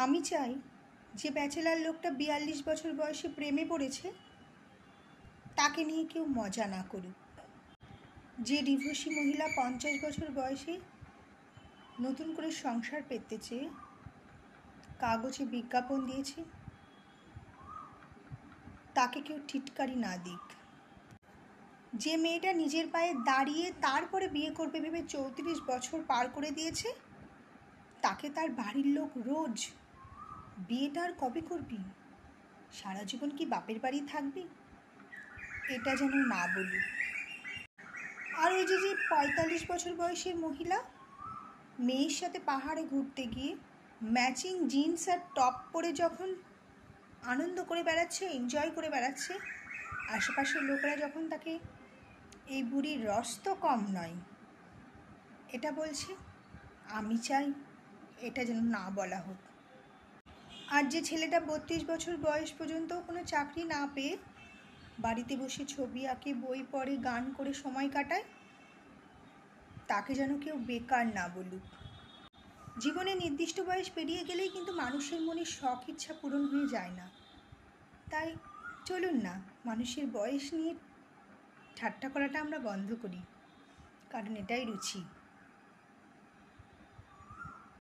আমি চাই যে ব্যাচেলার লোকটা 42 বছর বয়সে প্রেমে পড়েছে তাকে নিয়ে কেউ মজা না করুক। যে ডিভোর্সি মহিলা 50 বছর বয়সে নতুন করে সংসার পেতে চেয়ে কাগজে বিজ্ঞাপন দিয়েছে তাকে কেউ টিটকারি না দিক। যে মেয়েটা নিজের পায়ে দাঁড়িয়ে তারপরে বিয়ে করবে ভেবে 34 বছর পার করে দিয়েছে তাকে তার বাড়ির লোক রোজ বিয়েটা আর কবে করবি, সারা জীবন কি বাপের বাড়ি থাকবি, এটা যেন না বলি। আর ওই যে 45 বছর বয়সের মহিলা মেয়ের সাথে পাহাড়ে ঘুরতে গিয়ে ম্যাচিং জিন্স আর টপ পরে যখন আনন্দ করে বেড়াচ্ছে, এনজয় করে বেড়াচ্ছে, আশেপাশের লোকেরা যখন তাকে এই বুড়ির রস তো কম নয় এটা বলছে, আমি চাই এটা যেন না বলা হোক। আর যে ছেলেটা 32 বছর বয়স পর্যন্ত কোনো চাকরি না পেয়ে বাড়িতে বসে ছবি আঁকে, বই পড়ে, গান করে সময় কাটায়, তাকে যেন কেউ বেকার না বলুক। জীবনে নির্দিষ্ট বয়স পেরিয়ে গেলেই কিন্তু মানুষের মনে শখ ইচ্ছা পূরণ হয়ে যায় না। তাই চলুন না মানুষের বয়স নিয়ে ঠাট্টা করাটা আমরা বন্ধ করি, কারণ এটাই রুচি।